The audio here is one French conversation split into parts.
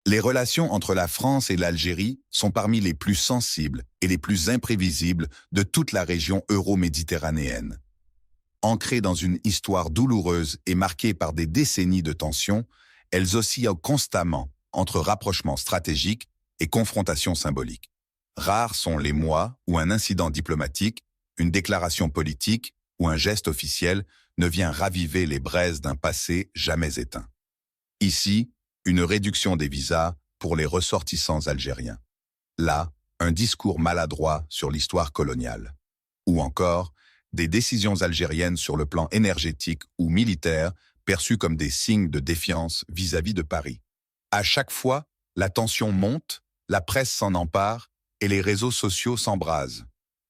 Les relations entre la France et l'Algérie sont parmi les plus sensibles et les plus imprévisibles de toute la région euro-méditerranéenne. Ancrées dans une histoire douloureuse et marquée par des décennies de tensions, elles oscillent constamment entre rapprochements stratégiques et confrontations symboliques. Rares sont les mois où un incident diplomatique, une déclaration politique ou un geste officiel ne vient raviver les braises d'un passé jamais éteint. Ici, une réduction des visas pour les ressortissants algériens. Là, un discours maladroit sur l'histoire coloniale. Ou encore, des décisions algériennes sur le plan énergétique ou militaire perçues comme des signes de défiance vis-à-vis de Paris. À chaque fois, la tension monte, la presse s'en empare et les réseaux sociaux s'embrasent.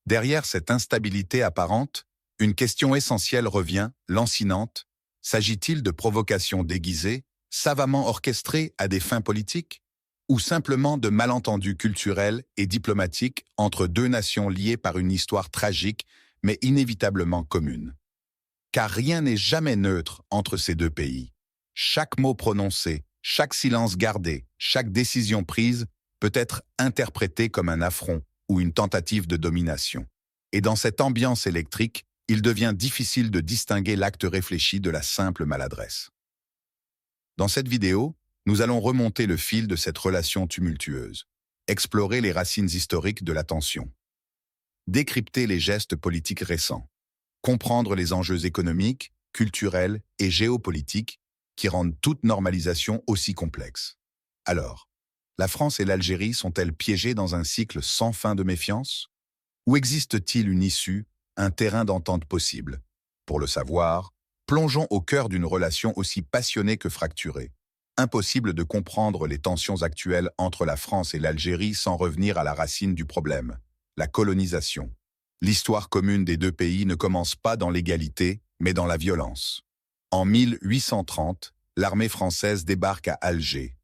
Derrière cette instabilité apparente, une question essentielle revient, lancinante. S'agit-il de provocations déguisées, savamment orchestrées à des fins politiques, ou simplement de malentendus culturels et diplomatiques entre deux nations liées par une histoire tragique mais inévitablement commune? Car rien n'est jamais neutre entre ces deux pays. Chaque mot prononcé, chaque silence gardé, chaque décision prise peut être interprété comme un affront ou une tentative de domination. Et dans cette ambiance électrique, il devient difficile de distinguer l'acte réfléchi de la simple maladresse. Dans cette vidéo, nous allons remonter le fil de cette relation tumultueuse, explorer les racines historiques de la tension, décrypter les gestes politiques récents, comprendre les enjeux économiques, culturels et géopolitiques qui rendent toute normalisation aussi complexe. Alors, la France et l'Algérie sont-elles piégées dans un cycle sans fin de méfiance? Ou existe-t-il une issue, un terrain d'entente possible? Pour le savoir, plongeons au cœur d'une relation aussi passionnée que fracturée. Impossible de comprendre les tensions actuelles entre la France et l'Algérie sans revenir à la racine du problème, la colonisation. L'histoire commune des deux pays ne commence pas dans l'égalité, mais dans la violence. En 1830, l'armée française débarque à Alger.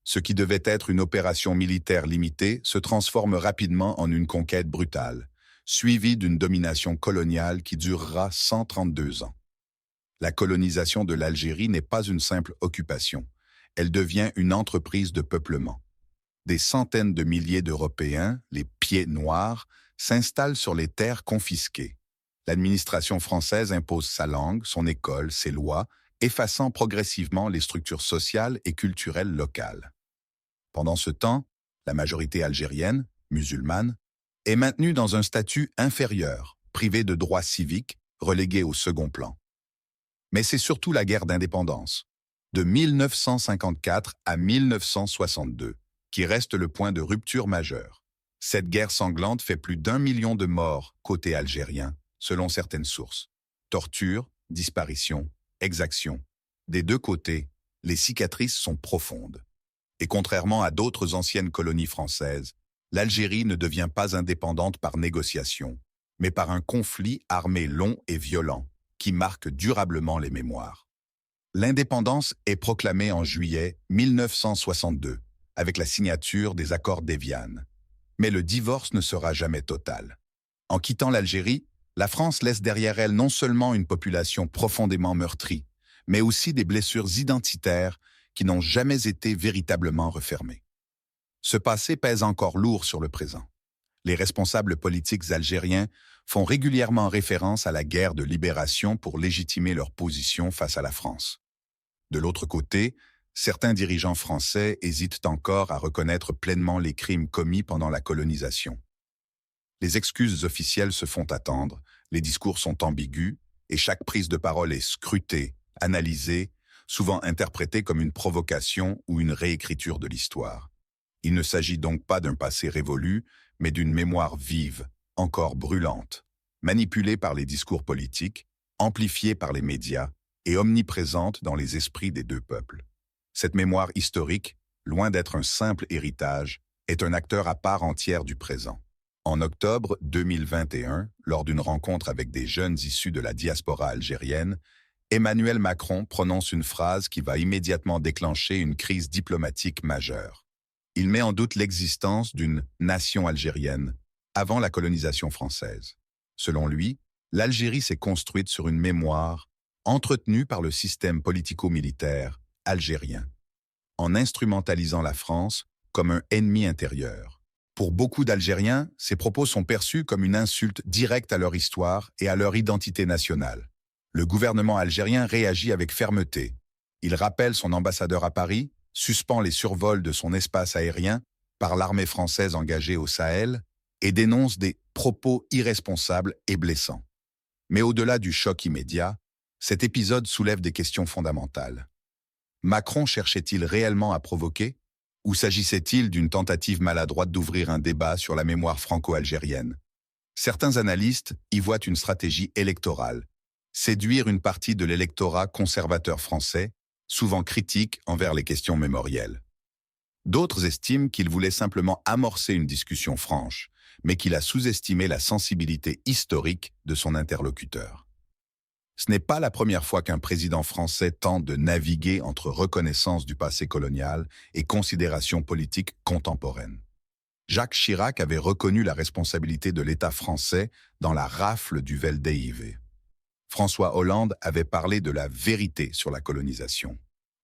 Ce qui devait être une opération militaire limitée se transforme rapidement en une conquête brutale, suivie d'une domination coloniale qui durera 132 ans. La colonisation de l'Algérie n'est pas une simple occupation. Elle devient une entreprise de peuplement. Des centaines de milliers d'Européens, les pieds noirs, s'installent sur les terres confisquées. L'administration française impose sa langue, son école, ses lois, effaçant progressivement les structures sociales et culturelles locales. Pendant ce temps, la majorité algérienne, musulmane, est maintenue dans un statut inférieur, privée de droits civiques, reléguée au second plan. Mais c'est surtout la guerre d'indépendance, de 1954 à 1962, qui reste le point de rupture majeur. Cette guerre sanglante fait plus d'1 million de morts côté algérien, selon certaines sources. Torture, disparition, exactions. Des deux côtés, les cicatrices sont profondes. Et contrairement à d'autres anciennes colonies françaises, l'Algérie ne devient pas indépendante par négociation, mais par un conflit armé long et violent qui marque durablement les mémoires. L'indépendance est proclamée en juillet 1962, avec la signature des accords d'Évian. Mais le divorce ne sera jamais total. En quittant l'Algérie, la France laisse derrière elle non seulement une population profondément meurtrie, mais aussi des blessures identitaires qui n'ont jamais été véritablement refermées. Ce passé pèse encore lourd sur le présent. Les responsables politiques algériens font régulièrement référence à la guerre de libération pour légitimer leur position face à la France. De l'autre côté, certains dirigeants français hésitent encore à reconnaître pleinement les crimes commis pendant la colonisation. Les excuses officielles se font attendre, les discours sont ambigus et chaque prise de parole est scrutée, analysée, souvent interprétée comme une provocation ou une réécriture de l'histoire. Il ne s'agit donc pas d'un passé révolu, mais d'une mémoire vive, encore brûlante, manipulée par les discours politiques, amplifiée par les médias et omniprésente dans les esprits des deux peuples. Cette mémoire historique, loin d'être un simple héritage, est un acteur à part entière du présent. En octobre 2021, lors d'une rencontre avec des jeunes issus de la diaspora algérienne, Emmanuel Macron prononce une phrase qui va immédiatement déclencher une crise diplomatique majeure. Il met en doute l'existence d'une nation algérienne avant la colonisation française. Selon lui, l'Algérie s'est construite sur une mémoire entretenue par le système politico-militaire algérien. en instrumentalisant la France comme un ennemi intérieur. Pour beaucoup d'Algériens, ces propos sont perçus comme une insulte directe à leur histoire et à leur identité nationale. Le gouvernement algérien réagit avec fermeté. Il rappelle son ambassadeur à Paris, suspend les survols de son espace aérien par l'armée française engagée au Sahel et dénonce des propos irresponsables et blessants. Mais au-delà du choc immédiat, cet épisode soulève des questions fondamentales. Macron cherchait-il réellement à provoquer, ou s'agissait-il d'une tentative maladroite d'ouvrir un débat sur la mémoire franco-algérienne? Certains analystes y voient une stratégie électorale, séduire une partie de l'électorat conservateur français, souvent critique envers les questions mémorielles. D'autres estiment qu'il voulait simplement amorcer une discussion franche, mais qu'il a sous-estimé la sensibilité historique de son interlocuteur. Ce n'est pas la première fois qu'un président français tente de naviguer entre reconnaissance du passé colonial et considérations politiques contemporaines. Jacques Chirac avait reconnu la responsabilité de l'État français dans la rafle du Veldiv. François Hollande avait parlé de la vérité sur la colonisation.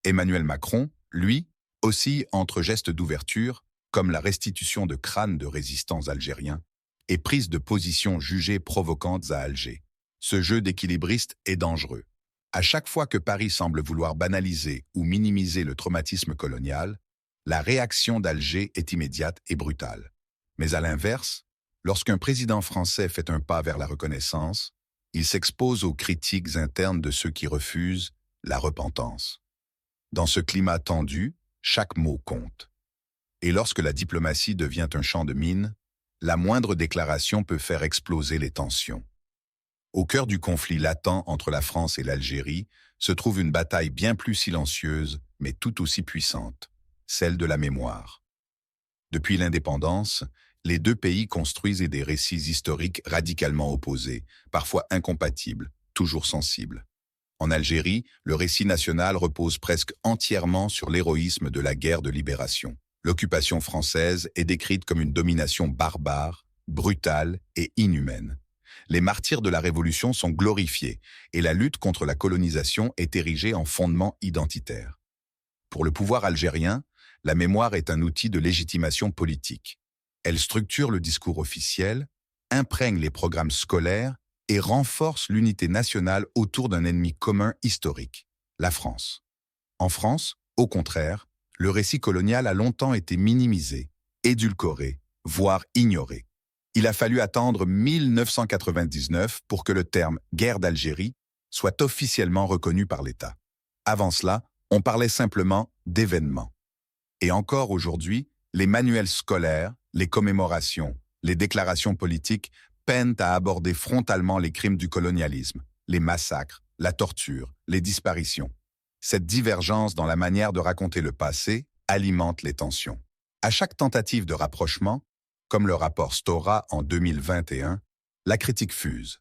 Emmanuel Macron, lui, oscille entre gestes d'ouverture, comme la restitution de crânes de résistants algériens, et prises de position jugées provocantes à Alger. Ce jeu d'équilibriste est dangereux. À chaque fois que Paris semble vouloir banaliser ou minimiser le traumatisme colonial, la réaction d'Alger est immédiate et brutale. Mais à l'inverse, lorsqu'un président français fait un pas vers la reconnaissance, il s'expose aux critiques internes de ceux qui refusent la repentance. Dans ce climat tendu, chaque mot compte. Et lorsque la diplomatie devient un champ de mine, la moindre déclaration peut faire exploser les tensions. Au cœur du conflit latent entre la France et l'Algérie se trouve une bataille bien plus silencieuse, mais tout aussi puissante, celle de la mémoire. Depuis l'indépendance, les deux pays construisent des récits historiques radicalement opposés, parfois incompatibles, toujours sensibles. En Algérie, le récit national repose presque entièrement sur l'héroïsme de la guerre de libération. L'occupation française est décrite comme une domination barbare, brutale et inhumaine. Les martyrs de la Révolution sont glorifiés et la lutte contre la colonisation est érigée en fondement identitaire. Pour le pouvoir algérien, la mémoire est un outil de légitimation politique. Elle structure le discours officiel, imprègne les programmes scolaires et renforce l'unité nationale autour d'un ennemi commun historique, la France. En France, au contraire, le récit colonial a longtemps été minimisé, édulcoré, voire ignoré. Il a fallu attendre 1999 pour que le terme « guerre d'Algérie » soit officiellement reconnu par l'État. Avant cela, on parlait simplement d'événements. Et encore aujourd'hui, les manuels scolaires, les commémorations, les déclarations politiques peinent à aborder frontalement les crimes du colonialisme, les massacres, la torture, les disparitions. Cette divergence dans la manière de raconter le passé alimente les tensions. À chaque tentative de rapprochement, comme le rapport Stora en 2021, la critique fuse.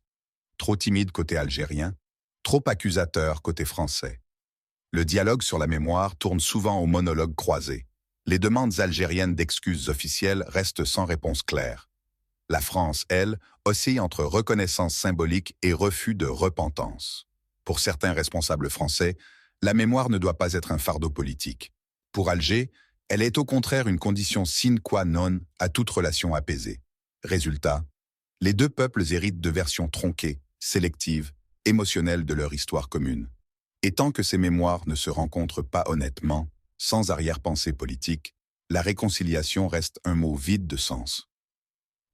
Trop timide côté algérien, trop accusateur côté français. Le dialogue sur la mémoire tourne souvent au monologue croisé. Les demandes algériennes d'excuses officielles restent sans réponse claire. La France, elle, oscille entre reconnaissance symbolique et refus de repentance. Pour certains responsables français, la mémoire ne doit pas être un fardeau politique. Pour Alger, elle est au contraire une condition sine qua non à toute relation apaisée. Résultat, les deux peuples héritent de versions tronquées, sélectives, émotionnelles de leur histoire commune. Et tant que ces mémoires ne se rencontrent pas honnêtement, sans arrière-pensée politique, la réconciliation reste un mot vide de sens.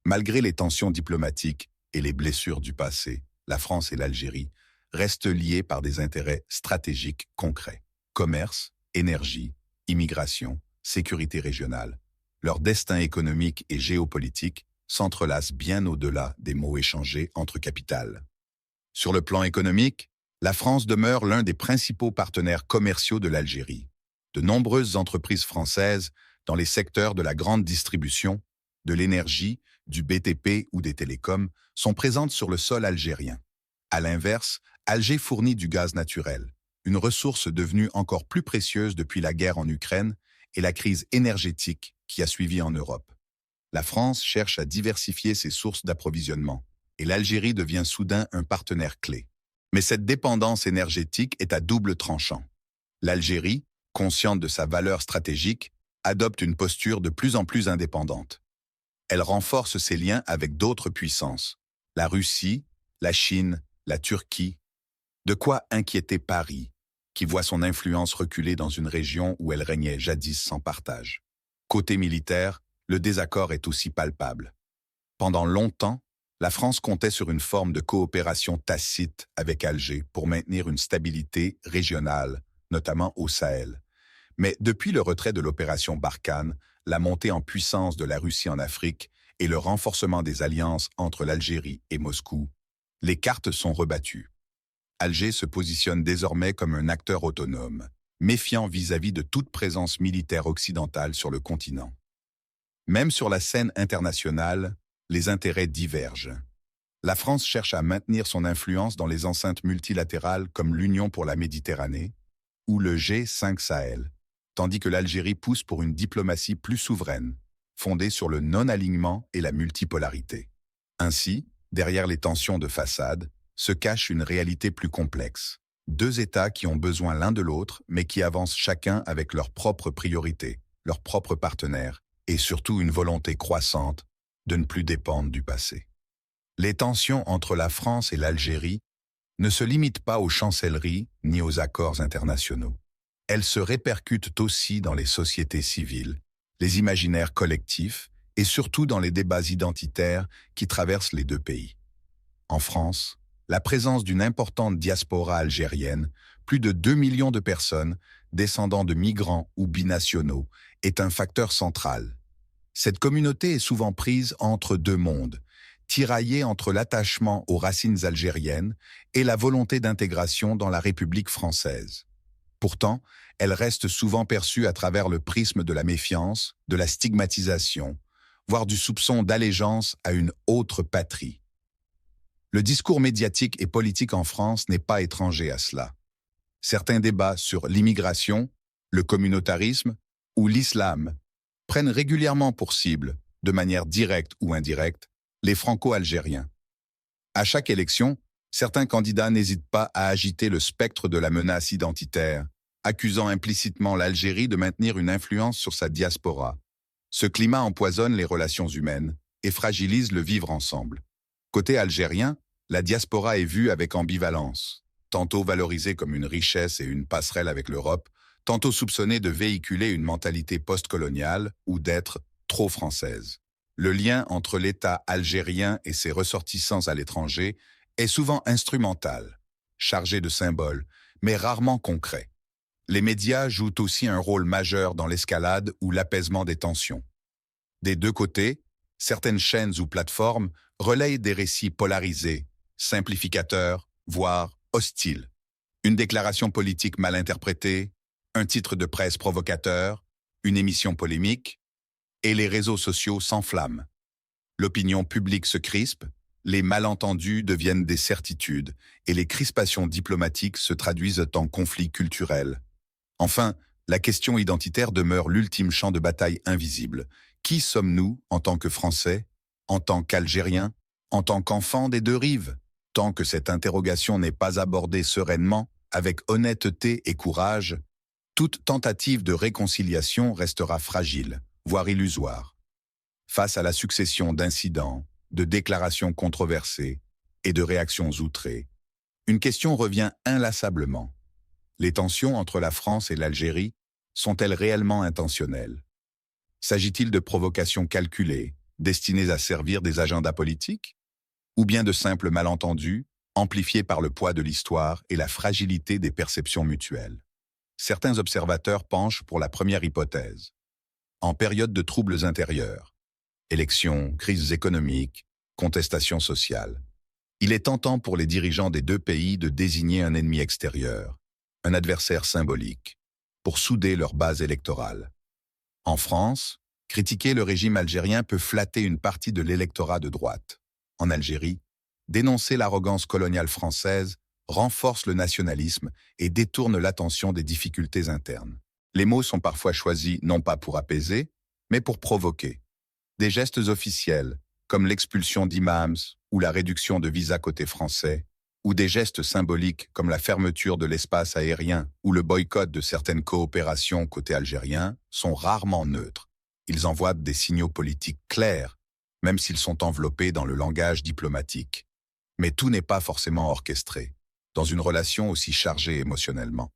Malgré les tensions diplomatiques et les blessures du passé, la France et l'Algérie restent liées par des intérêts stratégiques concrets. Commerce, énergie, immigration, sécurité régionale. Leur destin économique et géopolitique s'entrelacent bien au-delà des mots échangés entre capitales. Sur le plan économique, la France demeure l'un des principaux partenaires commerciaux de l'Algérie. De nombreuses entreprises françaises dans les secteurs de la grande distribution, de l'énergie, du BTP ou des télécoms sont présentes sur le sol algérien. À l'inverse, Alger fournit du gaz naturel, une ressource devenue encore plus précieuse depuis la guerre en Ukraine et la crise énergétique qui a suivi en Europe. La France cherche à diversifier ses sources d'approvisionnement et l'Algérie devient soudain un partenaire clé. Mais cette dépendance énergétique est à double tranchant. L'Algérie, consciente de sa valeur stratégique, adopte une posture de plus en plus indépendante. Elle renforce ses liens avec d'autres puissances, la Russie, la Chine, la Turquie. De quoi inquiéter Paris, qui voit son influence reculer dans une région où elle régnait jadis sans partage. Côté militaire, le désaccord est aussi palpable. Pendant longtemps, la France comptait sur une forme de coopération tacite avec Alger pour maintenir une stabilité régionale, notamment au Sahel. Mais depuis le retrait de l'opération Barkhane, la montée en puissance de la Russie en Afrique et le renforcement des alliances entre l'Algérie et Moscou, les cartes sont rebattues. Alger se positionne désormais comme un acteur autonome, méfiant vis-à-vis de toute présence militaire occidentale sur le continent. Même sur la scène internationale, les intérêts divergent. La France cherche à maintenir son influence dans les enceintes multilatérales comme l'Union pour la Méditerranée ou le G5 Sahel, tandis que l'Algérie pousse pour une diplomatie plus souveraine, fondée sur le non-alignement et la multipolarité. Ainsi, derrière les tensions de façade, se cache une réalité plus complexe. Deux États qui ont besoin l'un de l'autre, mais qui avancent chacun avec leurs propres priorités, leurs propres partenaires, et surtout une volonté croissante de ne plus dépendre du passé. Les tensions entre la France et l'Algérie ne se limitent pas aux chancelleries ni aux accords internationaux. Elles se répercutent aussi dans les sociétés civiles, les imaginaires collectifs et surtout dans les débats identitaires qui traversent les deux pays. En France, la présence d'une importante diaspora algérienne, plus de 2 millions de personnes, descendants de migrants ou binationaux, est un facteur central. Cette communauté est souvent prise entre deux mondes, tiraillée entre l'attachement aux racines algériennes et la volonté d'intégration dans la République française. Pourtant, elle reste souvent perçue à travers le prisme de la méfiance, de la stigmatisation, voire du soupçon d'allégeance à une autre patrie. Le discours médiatique et politique en France n'est pas étranger à cela. Certains débats sur l'immigration, le communautarisme ou l'islam prennent régulièrement pour cible, de manière directe ou indirecte, les franco-algériens. À chaque élection, certains candidats n'hésitent pas à agiter le spectre de la menace identitaire, accusant implicitement l'Algérie de maintenir une influence sur sa diaspora. Ce climat empoisonne les relations humaines et fragilise le vivre ensemble. Côté algérien, la diaspora est vue avec ambivalence, tantôt valorisée comme une richesse et une passerelle avec l'Europe, tantôt soupçonnée de véhiculer une mentalité postcoloniale ou d'être trop française. Le lien entre l'État algérien et ses ressortissants à l'étranger est souvent instrumental, chargé de symboles, mais rarement concret. Les médias jouent aussi un rôle majeur dans l'escalade ou l'apaisement des tensions. Des deux côtés, certaines chaînes ou plateformes relayent des récits polarisés, simplificateurs, voire hostiles. Une déclaration politique mal interprétée, un titre de presse provocateur, une émission polémique, et les réseaux sociaux s'enflamment. L'opinion publique se crispe, les malentendus deviennent des certitudes, et les crispations diplomatiques se traduisent en conflits culturels. Enfin, la question identitaire demeure l'ultime champ de bataille invisible. Qui sommes-nous en tant que Français, en tant qu'Algériens, en tant qu'enfants des deux rives? Tant que cette interrogation n'est pas abordée sereinement, avec honnêteté et courage, toute tentative de réconciliation restera fragile, voire illusoire. Face à la succession d'incidents, de déclarations controversées et de réactions outrées, une question revient inlassablement. Les tensions entre la France et l'Algérie sont-elles réellement intentionnelles? S'agit-il de provocations calculées, destinées à servir des agendas politiques? Ou bien de simples malentendus, amplifiés par le poids de l'histoire et la fragilité des perceptions mutuelles? Certains observateurs penchent pour la première hypothèse. En période de troubles intérieurs, élections, crises économiques, contestations sociales, il est tentant pour les dirigeants des deux pays de désigner un ennemi extérieur, un adversaire symbolique, pour souder leur base électorale. En France, critiquer le régime algérien peut flatter une partie de l'électorat de droite. En Algérie, dénoncer l'arrogance coloniale française renforce le nationalisme et détourne l'attention des difficultés internes. Les mots sont parfois choisis non pas pour apaiser, mais pour provoquer. Des gestes officiels, comme l'expulsion d'imams ou la réduction de visas côté français, ou des gestes symboliques comme la fermeture de l'espace aérien ou le boycott de certaines coopérations côté algérien sont rarement neutres. Ils envoient des signaux politiques clairs, même s'ils sont enveloppés dans le langage diplomatique. Mais tout n'est pas forcément orchestré, dans une relation aussi chargée émotionnellement.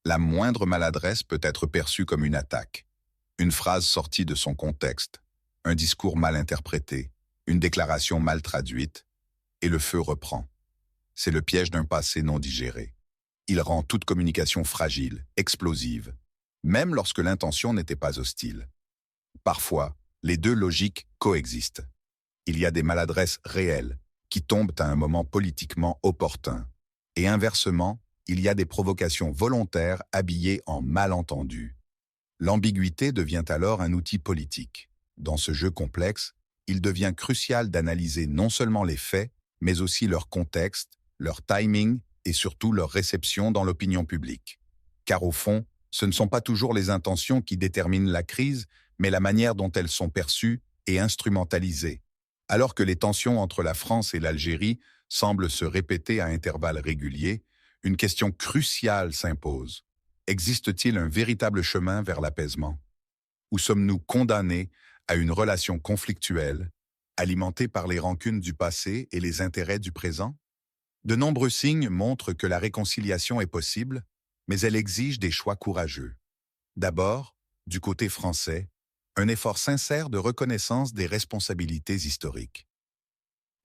La moindre maladresse peut être perçue comme une attaque. Une phrase sortie de son contexte, un discours mal interprété, une déclaration mal traduite, et le feu reprend. C'est le piège d'un passé non digéré. Il rend toute communication fragile, explosive, même lorsque l'intention n'était pas hostile. Parfois, les deux logiques coexistent. Il y a des maladresses réelles qui tombent à un moment politiquement opportun. Et inversement, il y a des provocations volontaires habillées en malentendus. L'ambiguïté devient alors un outil politique. Dans ce jeu complexe, il devient crucial d'analyser non seulement les faits, mais aussi leur contexte, leur timing et surtout leur réception dans l'opinion publique. Car au fond, ce ne sont pas toujours les intentions qui déterminent la crise, mais la manière dont elles sont perçues et instrumentalisées. Alors que les tensions entre la France et l'Algérie semblent se répéter à intervalles réguliers, une question cruciale s'impose. Existe-t-il un véritable chemin vers l'apaisement? Ou sommes-nous condamnés à une relation conflictuelle, alimentée par les rancunes du passé et les intérêts du présent? De nombreux signes montrent que la réconciliation est possible, mais elle exige des choix courageux. D'abord, du côté français, un effort sincère de reconnaissance des responsabilités historiques.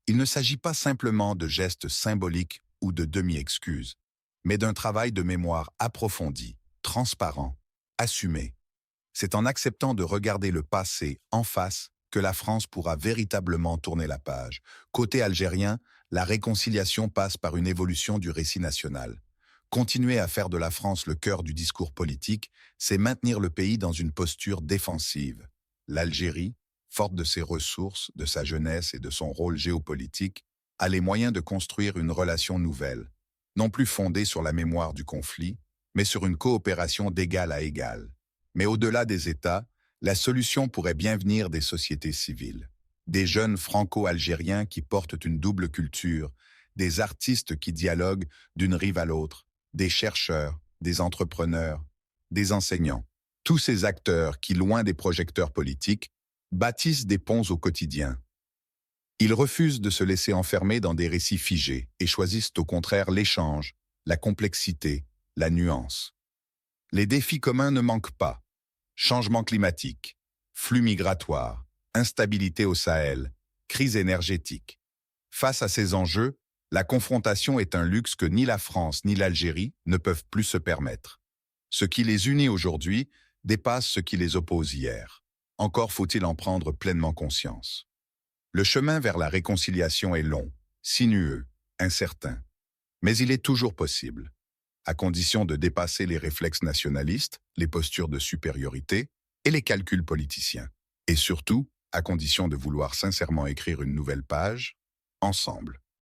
Il ne s'agit pas simplement de gestes symboliques ou de demi-excuses, mais d'un travail de mémoire approfondi, transparent, assumé. C'est en acceptant de regarder le passé en face que la France pourra véritablement tourner la page. Côté algérien, la réconciliation passe par une évolution du récit national. Continuer à faire de la France le cœur du discours politique, c'est maintenir le pays dans une posture défensive. L'Algérie, forte de ses ressources, de sa jeunesse et de son rôle géopolitique, a les moyens de construire une relation nouvelle, non plus fondée sur la mémoire du conflit, mais sur une coopération d'égal à égal. Mais au-delà des États, la solution pourrait bien venir des sociétés civiles. Des jeunes franco-algériens qui portent une double culture, des artistes qui dialoguent d'une rive à l'autre, des chercheurs, des entrepreneurs, des enseignants. Tous ces acteurs qui, loin des projecteurs politiques, bâtissent des ponts au quotidien. Ils refusent de se laisser enfermer dans des récits figés et choisissent au contraire l'échange, la complexité, la nuance. Les défis communs ne manquent pas. Changement climatique, flux migratoires, instabilité au Sahel, crise énergétique. Face à ces enjeux, la confrontation est un luxe que ni la France ni l'Algérie ne peuvent plus se permettre. Ce qui les unit aujourd'hui dépasse ce qui les oppose hier. Encore faut-il en prendre pleinement conscience. Le chemin vers la réconciliation est long, sinueux, incertain. Mais il est toujours possible, à condition de dépasser les réflexes nationalistes, les postures de supériorité et les calculs politiciens. Et surtout, à condition de vouloir sincèrement écrire une nouvelle page, ensemble.